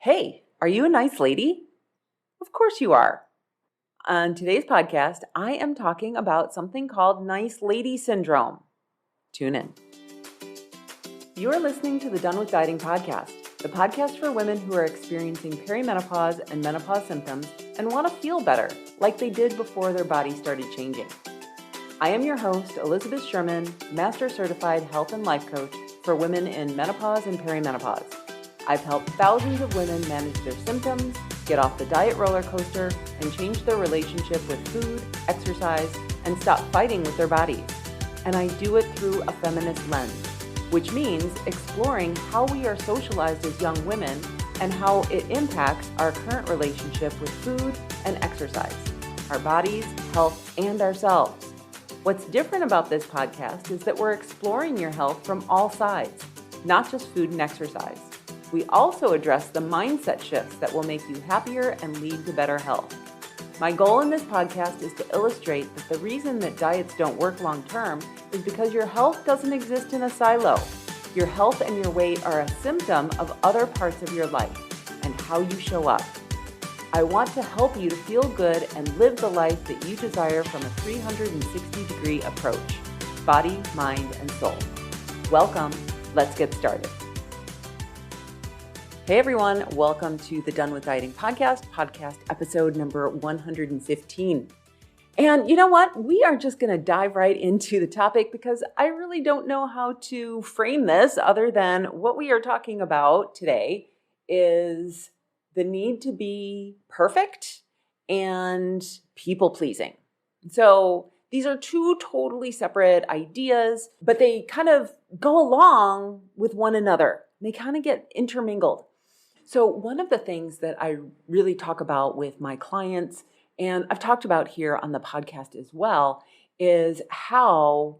Hey, are you a nice lady? Of course you are. On today's podcast, I am talking about something called nice lady syndrome. Tune in. You are listening to the Done with Dieting podcast, the podcast for women who are experiencing perimenopause and menopause symptoms and want to feel better, like they did before their body started changing. I am your host, Elizabeth Sherman, Master Certified Health and Life Coach for women in menopause and perimenopause. I've helped thousands of women manage their symptoms, get off the diet roller coaster, and change their relationship with food, exercise, and stop fighting with their bodies. And I do it through a feminist lens, which means exploring how we are socialized as young women and how it impacts our current relationship with food and exercise, our bodies, health, and ourselves. What's different about this podcast is that we're exploring your health from all sides, not just food and exercise. We also address the mindset shifts that will make you happier and lead to better health. My goal in this podcast is to illustrate that the reason that diets don't work long term is because your health doesn't exist in a silo. Your health and your weight are a symptom of other parts of your life and how you show up. I want to help you to feel good and live the life that you desire from a 360-degree approach, body, mind, and soul. Welcome. Let's get started. Hey everyone, welcome to the Done with Dieting podcast episode number 115. And you know what? We are just going to dive right into the topic because I really don't know how to frame this other than what we are talking about today is the need to be perfect and people pleasing. So these are two totally separate ideas, but they kind of go along with one another. They kind of get intermingled. So one of the things that I really talk about with my clients, and I've talked about here on the podcast as well, is how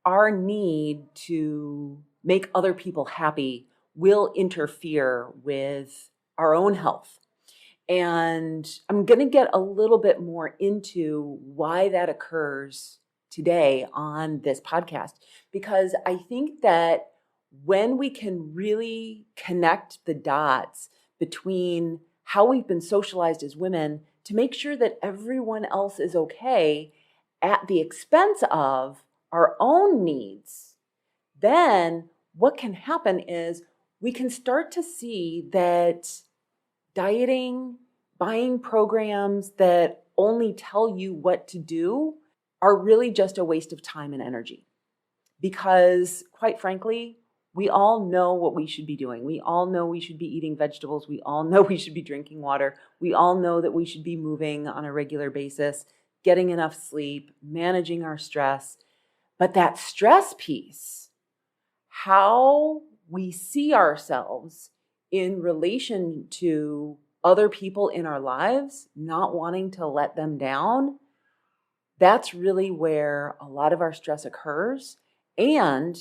our need to make other people happy will interfere with our own health. And I'm going to get a little bit more into why that occurs today on this podcast, because I think that when we can really connect the dots between how we've been socialized as women to make sure that everyone else is okay at the expense of our own needs, then what can happen is we can start to see that dieting, buying programs that only tell you what to do are really just a waste of time and energy. Because quite frankly, we all know what we should be doing. We all know we should be eating vegetables. We all know we should be drinking water. We all know that we should be moving on a regular basis, getting enough sleep, managing our stress. But that stress piece, how we see ourselves in relation to other people in our lives, not wanting to let them down, that's really where a lot of our stress occurs, and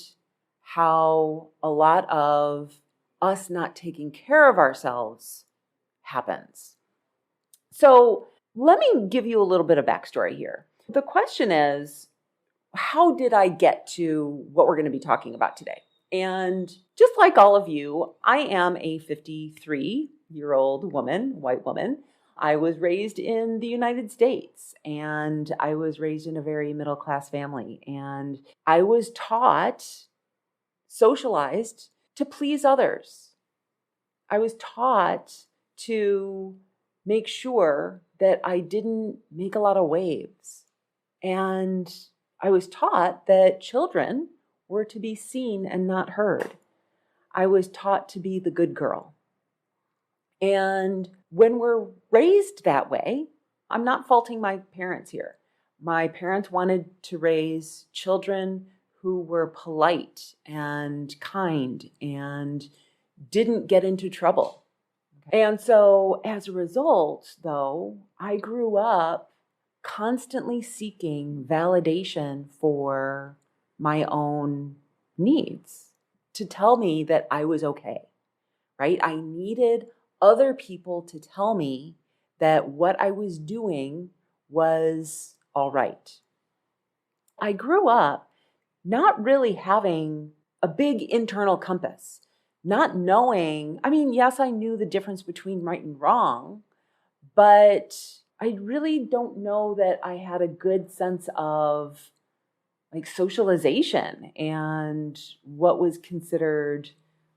how a lot of us not taking care of ourselves happens. So let me give you a little bit of backstory here. The question is, how did I get to what we're going to be talking about today? And just like all of you, I am a 53-year-old woman, white woman. I was raised in the United States, and I was raised in a very middle-class family. And I was socialized to please others. I was taught to make sure that I didn't make a lot of waves. And I was taught that children were to be seen and not heard. I was taught to be the good girl. And when we're raised that way, I'm not faulting my parents here. My parents wanted to raise children who were polite and kind and didn't get into trouble. And so as a result, though, I grew up constantly seeking validation for my own needs to tell me that I was okay, right? I needed other people to tell me that what I was doing was all right. I grew up not really having a big internal compass not knowing, yes, I knew the difference between right and wrong, but I really don't know that I had a good sense of like socialization and what was considered,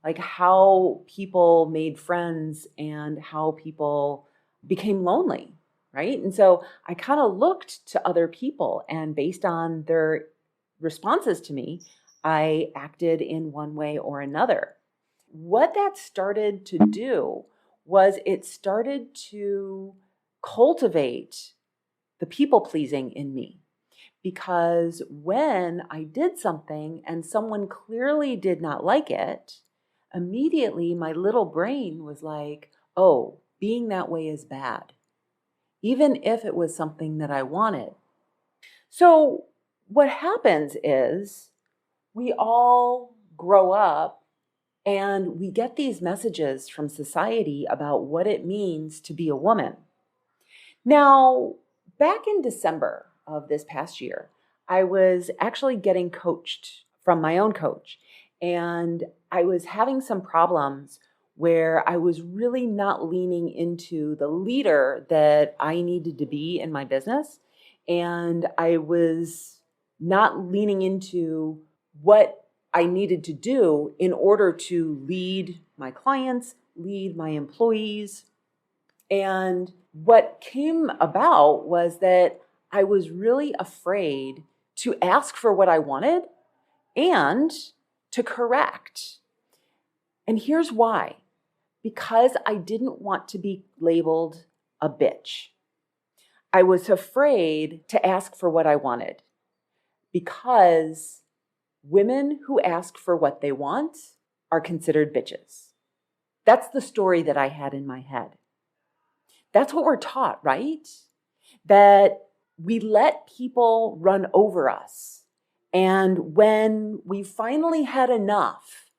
like how people made friends and how people became lonely, right? And so I kind of looked to other people, and based on their responses to me, I acted in one way or another. What that started to do was it started to cultivate the people pleasing in me. Because when I did something and someone clearly did not like it, immediately my little brain was like, oh, being that way is bad, even if it was something that I wanted. So, what happens is we all grow up and we get these messages from society about what it means to be a woman. Now, back in December of this past year, I was actually getting coached from my own coach, and I was having some problems where I was really not leaning into the leader that I needed to be in my business. And I was not leaning into what I needed to do in order to lead my clients, lead my employees, and what came about was that I was really afraid to ask for what I wanted and to correct. And here's why: because I didn't want to be labeled a bitch. I was afraid to ask for what I wanted because women who ask for what they want are considered bitches. That's the story that I had in my head. That's what we're taught, right? That we let people run over us. And when we finally had enough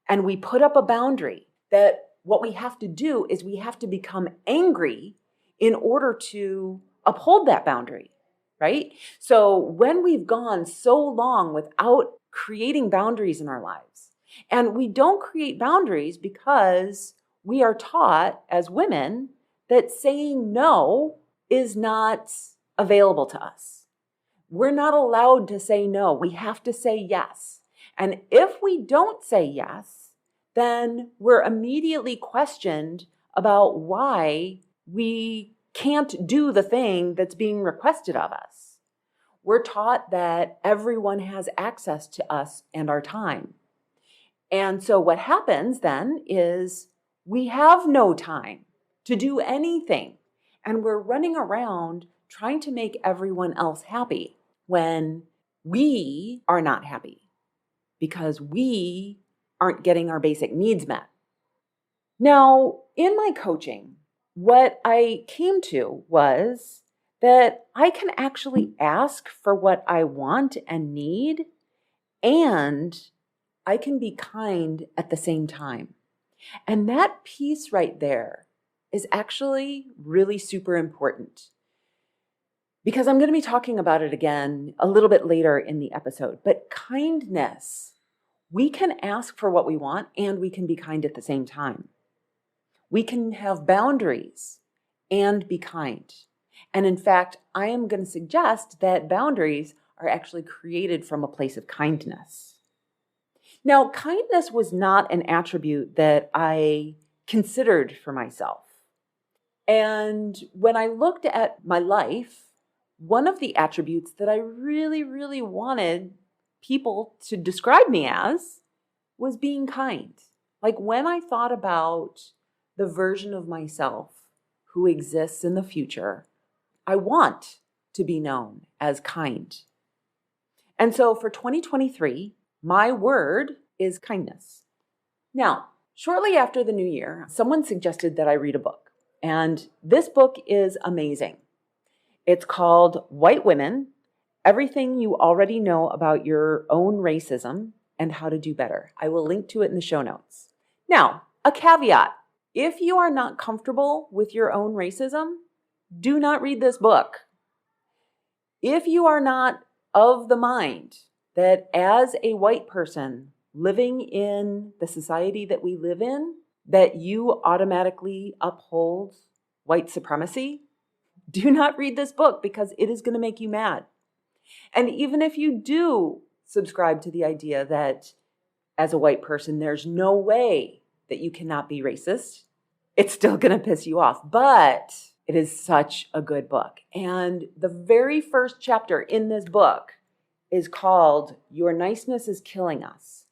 and we put up a boundary, that what we have to do is we have to become angry in order to uphold that boundary, right? So when we've gone so long without creating boundaries in our lives, and we don't create boundaries because we are taught as women that saying no is not available to us. We're not allowed to say no. We have to say yes. And if we don't say yes, then we're immediately questioned about why we can't do the thing that's being requested of us. We're taught that everyone has access to us and our time. And so what happens then is we have no time to do anything. And we're running around trying to make everyone else happy when we are not happy because we aren't getting our basic needs met. Now, in my coaching, what I came to was that I can actually ask for what I want and need, and I can be kind at the same time. And that piece right there is actually really super important because I'm going to be talking about it again a little bit later in the episode. But kindness, we can ask for what we want and we can be kind at the same time. We can have boundaries and be kind. And in fact, I am going to suggest that boundaries are actually created from a place of kindness. Now, kindness was not an attribute that I considered for myself. And when I looked at my life, one of the attributes that I really, really wanted people to describe me as was being kind. Like when I thought about the version of myself who exists in the future, I want to be known as kind. And so for 2023, my word is kindness. Now, shortly after the new year, someone suggested that I read a book. And this book is amazing. It's called White Women: Everything You Already Know About Your Own Racism and How to Do Better. I will link to it in the show notes. Now, a caveat: if you are not comfortable with your own racism, do not read this book. If you are not of the mind that as a white person living in the society that we live in, that you automatically uphold white supremacy, do not read this book because it is going to make you mad. And even if you do subscribe to the idea that as a white person, there's no way that you cannot be racist, it's still going to piss you off. But it is such a good book. And the very first chapter in this book is called Your Niceness is Killing Us.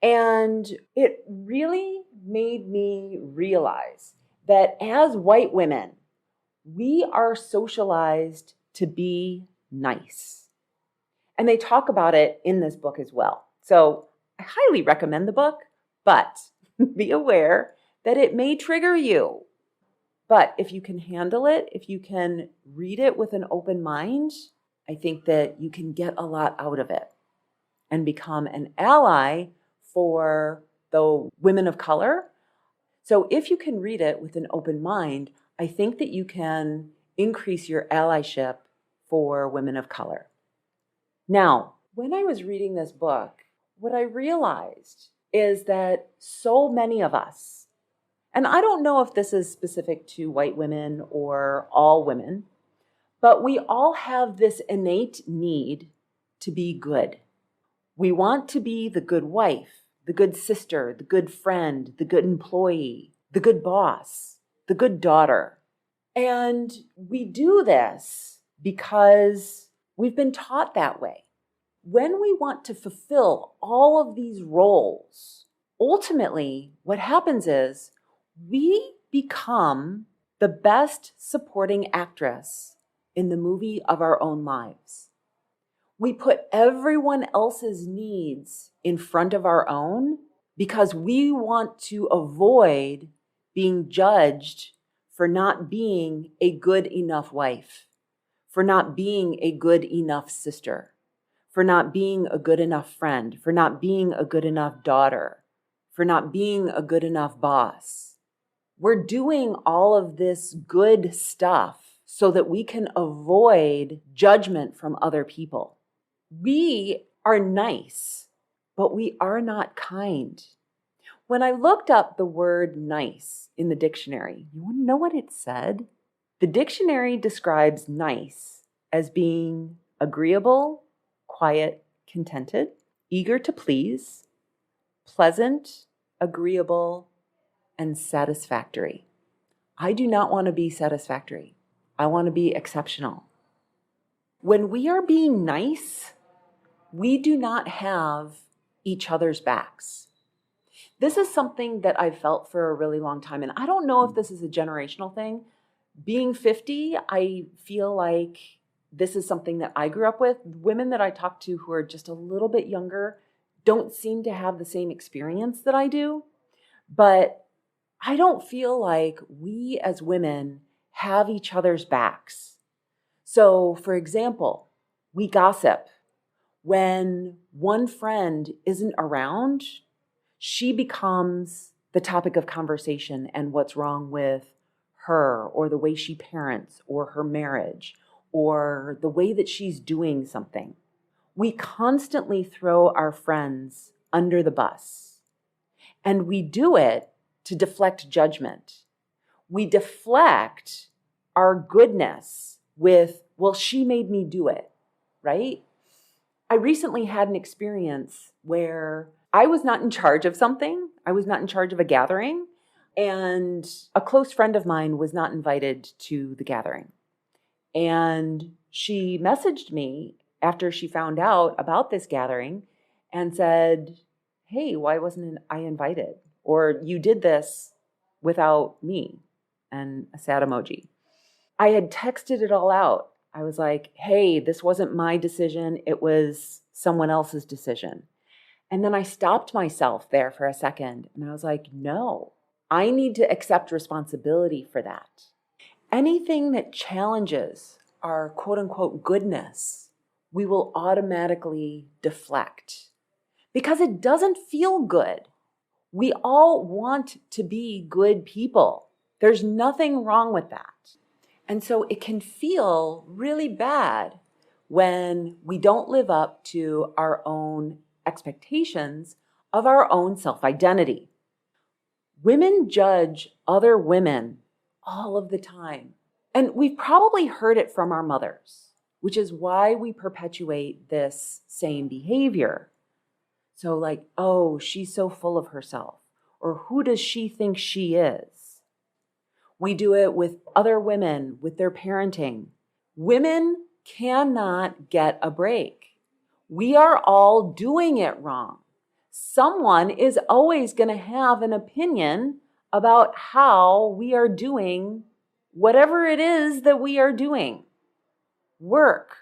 And it really made me realize that as white women, we are socialized to be nice. And they talk about it in this book as well. So I highly recommend the book, but be aware that it may trigger you. But if you can handle it, if you can read it with an open mind, I think that you can get a lot out of it and become an ally for the women of color. So if you can read it with an open mind, I think that you can increase your allyship for women of color. Now, when I was reading this book, what I realized is that so many of us, and I don't know if this is specific to white women or all women, but we all have this innate need to be good. We want to be the good wife, the good sister, the good friend, the good employee, the good boss, the good daughter. And we do this because we've been taught that way. When we want to fulfill all of these roles, ultimately what happens is we become the best supporting actress in the movie of our own lives. We put everyone else's needs in front of our own because we want to avoid being judged for not being a good enough wife, for not being a good enough sister, for not being a good enough friend, for not being a good enough daughter, for not being a good enough boss. We're doing all of this good stuff so that we can avoid judgment from other people. We are nice, but we are not kind. When I looked up the word nice in the dictionary, you want to know what it said? The dictionary describes nice as being agreeable, quiet, contented, eager to please, pleasant, agreeable, and satisfactory. I do not want to be satisfactory. I want to be exceptional. When we are being nice, we do not have each other's backs. This is something that I've felt for a really long time, and I don't know if this is a generational thing. Being 50, I feel like this is something that I grew up with. Women that I talk to who are just a little bit younger don't seem to have the same experience that I do. But I don't feel like we as women have each other's backs. So, for example, we gossip. When one friend isn't around, she becomes the topic of conversation and what's wrong with her or the way she parents or her marriage or the way that she's doing something. We constantly throw our friends under the bus, and we do it to deflect judgment. We deflect our goodness with, well, she made me do it, right? I recently had an experience where I was not in charge of something. I was not in charge of a gathering, and a close friend of mine was not invited to the gathering. And she messaged me after she found out about this gathering and said, hey, why wasn't I invited? Or you did this without me, and a sad emoji. I had texted it all out. I was like, hey, this wasn't my decision. It was someone else's decision. And then I stopped myself there for a second and I was like, no, I need to accept responsibility for that. Anything that challenges our quote unquote goodness, we will automatically deflect because it doesn't feel good. We all want to be good people. There's nothing wrong with that. And so it can feel really bad when we don't live up to our own expectations of our own self-identity. Women judge other women all of the time. And we've probably heard it from our mothers, which is why we perpetuate this same behavior. So like, oh, she's so full of herself, or who does she think she is? We do it with other women, with their parenting. Women cannot get a break. We are all doing it wrong. Someone is always going to have an opinion about how we are doing whatever it is that we are doing. Work,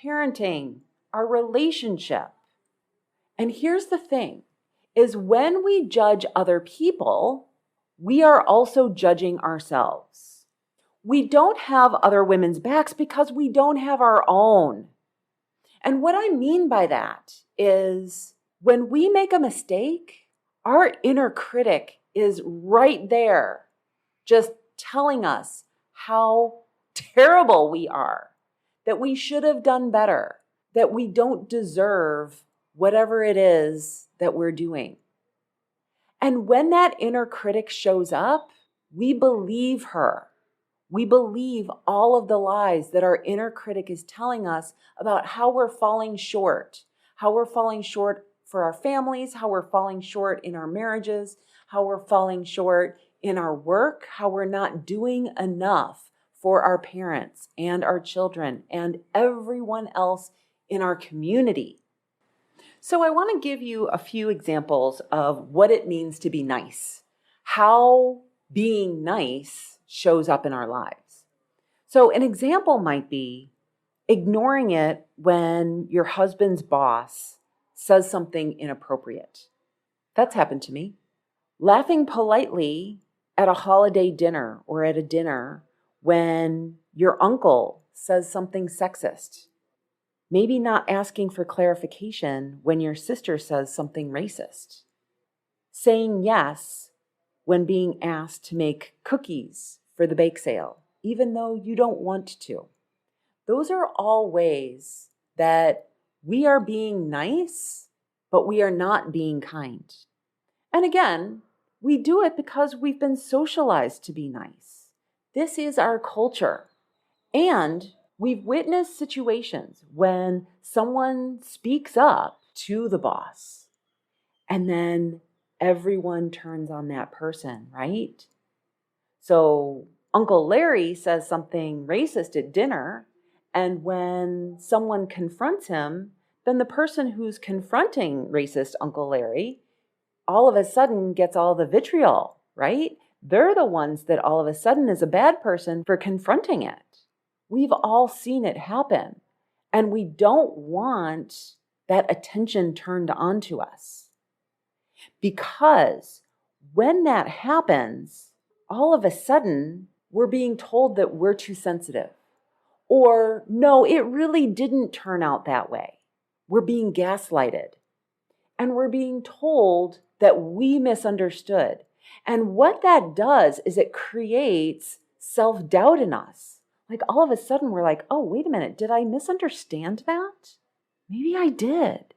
parenting, our relationship. And here's the thing, is when we judge other people, we are also judging ourselves. We don't have other women's backs because we don't have our own. And what I mean by that is when we make a mistake, our inner critic is right there, just telling us how terrible we are, that we should have done better, that we don't deserve whatever it is that we're doing. And when that inner critic shows up, we believe her. We believe all of the lies that our inner critic is telling us about how we're falling short for our families, how we're falling short in our marriages, how we're falling short in our work, how we're not doing enough for our parents and our children and everyone else in our community. So I want to give you a few examples of what it means to be nice, how being nice shows up in our lives. So an example might be ignoring it when your husband's boss says something inappropriate. That's happened to me. Laughing politely at a holiday dinner or at a dinner when your uncle says something sexist. Maybe not asking for clarification when your sister says something racist. Saying yes when being asked to make cookies for the bake sale, even though you don't want to. Those are all ways that we are being nice, but we are not being kind. And again, we do it because we've been socialized to be nice. This is our culture. And we've witnessed situations when someone speaks up to the boss and then everyone turns on that person, right? So Uncle Larry says something racist at dinner, and when someone confronts him, then the person who's confronting racist Uncle Larry all of a sudden gets all the vitriol, right? They're the ones that all of a sudden is a bad person for confronting it. We've all seen it happen, and we don't want that attention turned on to us. Because when that happens, all of a sudden, we're being told that we're too sensitive. Or, no, it really didn't turn out that way. We're being gaslighted. And we're being told that we misunderstood. And what that does is it creates self-doubt in us. Like all of a sudden we're like, oh, wait a minute, did I misunderstand that? Maybe I did.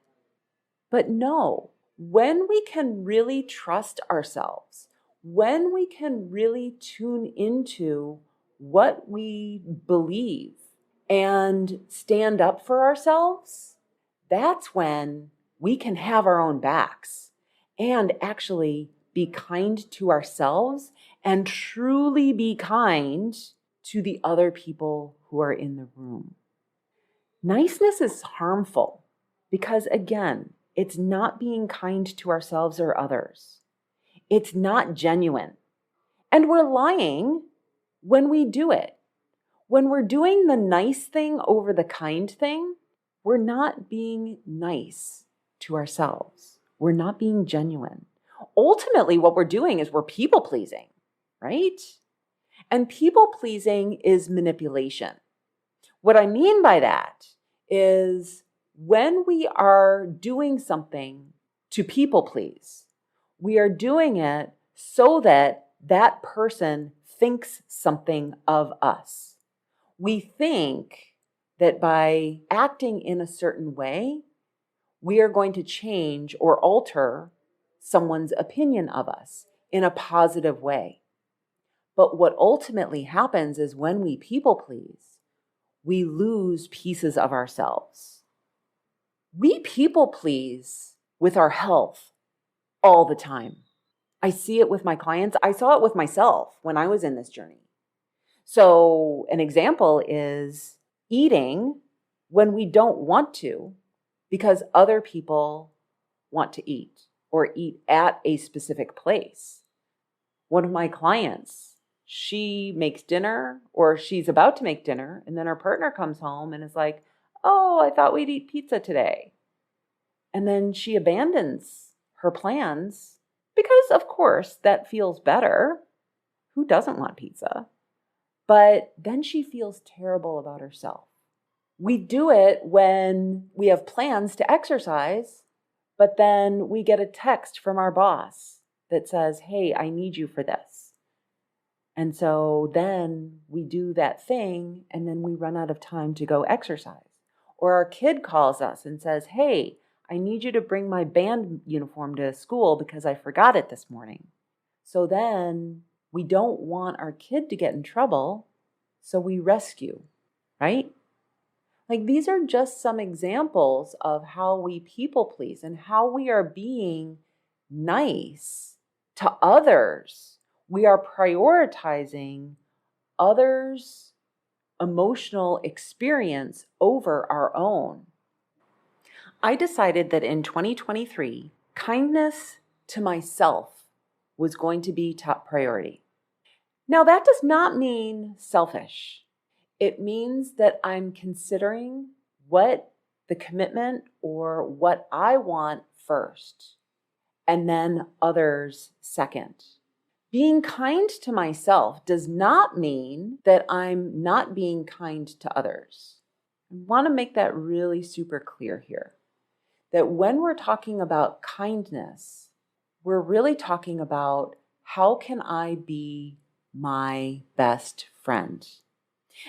But no, when we can really trust ourselves, when we can really tune into what we believe and stand up for ourselves, that's when we can have our own backs and actually be kind to ourselves and truly be kind to the other people who are in the room. Niceness is harmful because, again, it's not being kind to ourselves or others. It's not genuine. And we're lying when we do it. When we're doing the nice thing over the kind thing, we're not being nice to ourselves. We're not being genuine. Ultimately, what we're doing is we're people pleasing, right? And people pleasing is manipulation. What I mean by that is when we are doing something to people please, we are doing it so that that person thinks something of us. We think that by acting in a certain way, we are going to change or alter someone's opinion of us in a positive way. But what ultimately happens is when we people please, we lose pieces of ourselves. We people please with our health all the time. I see it with my clients. I saw it with myself when I was in this journey. So, an example is eating when we don't want to because other people want to eat or eat at a specific place. One of my clients, she makes dinner or she's about to make dinner, and then her partner comes home and is like, "Oh, I thought we'd eat pizza today." And then she abandons her plans because, of course, that feels better. Who doesn't want pizza? But then she feels terrible about herself. We do it when we have plans to exercise, but then we get a text from our boss that says, "Hey, I need you for this." And so then we do that thing and then we run out of time to go exercise. Or our kid calls us and says, "Hey, I need you to bring my band uniform to school because I forgot it this morning." So then we don't want our kid to get in trouble, so we rescue, right? Like these are just some examples of how we people please and how we are being nice to others. We are prioritizing others' emotional experience over our own. I decided that in 2023, kindness to myself was going to be top priority. Now, that does not mean selfish. It means that I'm considering what the commitment or what I want first, and then others second. Being kind to myself does not mean that I'm not being kind to others. I want to make that really super clear here. That when we're talking about kindness, we're really talking about how can I be my best friend?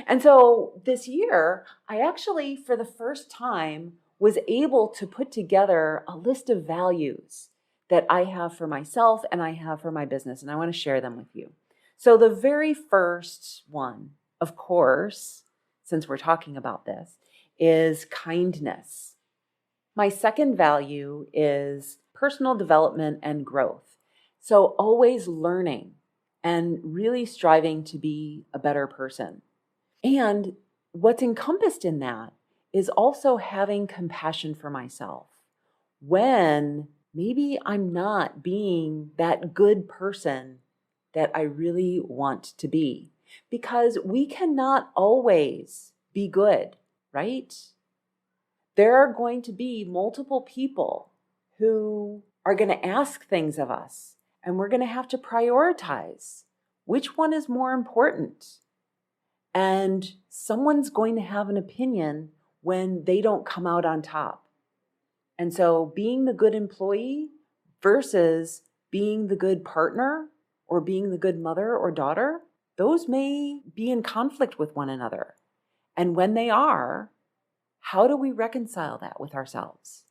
And so this year, I actually, for the first time, was able to put together a list of values that I have for myself and I have for my business, and I want to share them with you. So the very first one, of course, since we're talking about this, is kindness. My second value is personal development and growth. So always learning and really striving to be a better person. And what's encompassed in that is also having compassion for myself when maybe I'm not being that good person that I really want to be. Because we cannot always be good, right? There are going to be multiple people who are going to ask things of us, and we're going to have to prioritize which one is more important. And someone's going to have an opinion when they don't come out on top. And so being the good employee versus being the good partner or being the good mother or daughter, those may be in conflict with one another. And when they are, how do we reconcile that with ourselves?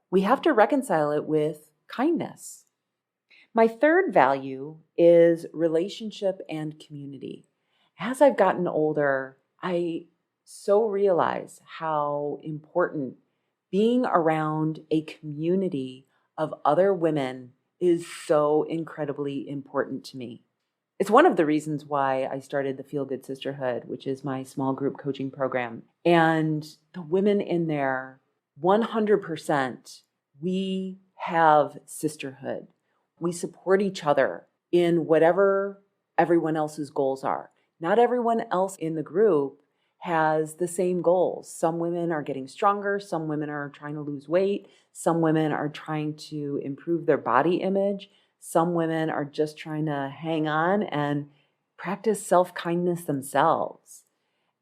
We have to reconcile it with kindness. My third value is relationship and community. As I've gotten older, I so realize how important being around a community of other women is so incredibly important to me. It's one of the reasons why I started the Feel Good Sisterhood, which is my small group coaching program. And the women in there, 100%, we have sisterhood. We support each other in whatever everyone else's goals are. Not everyone else in the group has the same goals. Some women are getting stronger. Some women are trying to lose weight. Some women are trying to improve their body image. Some women are just trying to hang on and practice self-kindness themselves.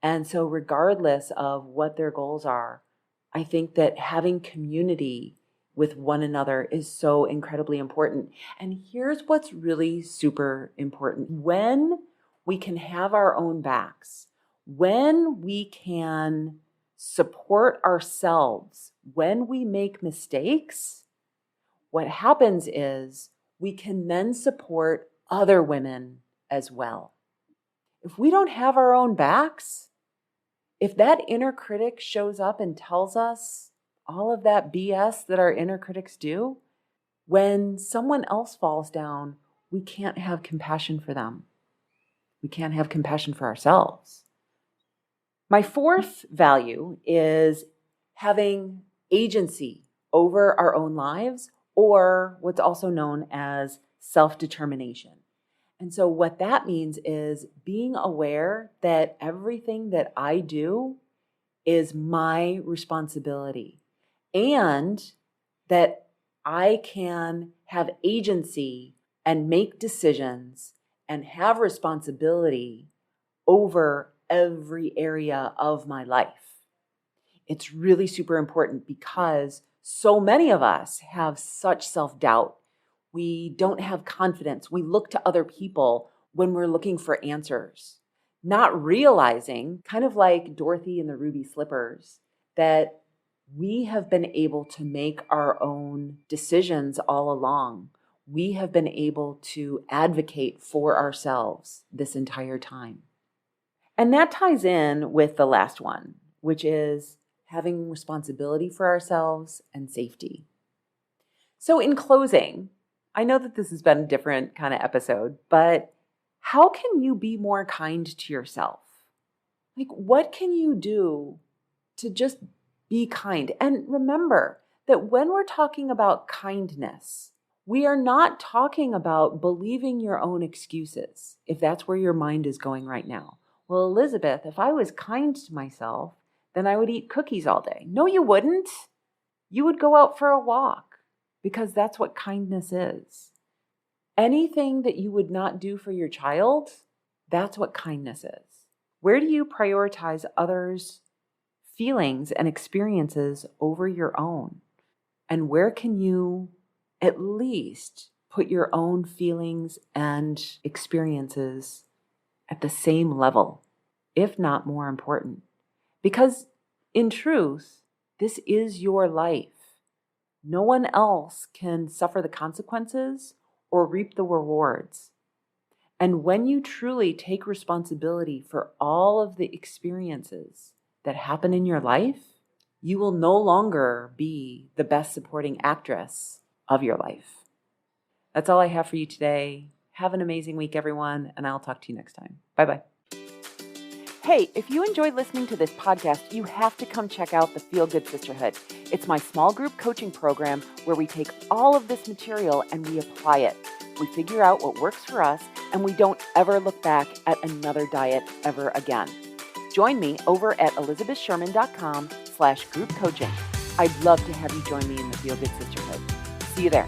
And so regardless of what their goals are, I think that having community with one another is so incredibly important. And here's what's really super important. When we can have our own backs, when we can support ourselves, when we make mistakes, what happens is we can then support other women as well. If we don't have our own backs, if that inner critic shows up and tells us all of that BS that our inner critics do, when someone else falls down, we can't have compassion for them. We can't have compassion for ourselves. My fourth value is having agency over our own lives, or what's also known as self-determination. And so what that means is being aware that everything that I do is my responsibility, and that I can have agency and make decisions and have responsibility over every area of my life. It's really super important because so many of us have such self-doubt. We don't have confidence. We look to other people when we're looking for answers, not realizing, kind of like Dorothy and the Ruby Slippers, that we have been able to make our own decisions all along. We have been able to advocate for ourselves this entire time. And that ties in with the last one, which is having responsibility for ourselves and safety. So in closing, I know that this has been a different kind of episode, but how can you be more kind to yourself? Like, what can you do to just be kind? And remember that when we're talking about kindness, we are not talking about believing your own excuses, if that's where your mind is going right now. Well, Elizabeth, if I was kind to myself, then I would eat cookies all day. No, you wouldn't. You would go out for a walk, because that's what kindness is. Anything that you would not do for your child, that's what kindness is. Where do you prioritize others' feelings and experiences over your own? And where can you at least put your own feelings and experiences at the same level, if not more important? Because in truth, this is your life. No one else can suffer the consequences or reap the rewards. And when you truly take responsibility for all of the experiences that happen in your life, you will no longer be the best supporting actress of your life. That's all I have for you today. Have an amazing week, everyone, and I'll talk to you next time. Bye-bye. Hey, if you enjoyed listening to this podcast, you have to come check out the Feel Good Sisterhood. It's my small group coaching program where we take all of this material and we apply it. We figure out what works for us, and we don't ever look back at another diet ever again. Join me over at elizabethsherman.com/group coaching. I'd love to have you join me in the Feel Good Sisterhood. See you there.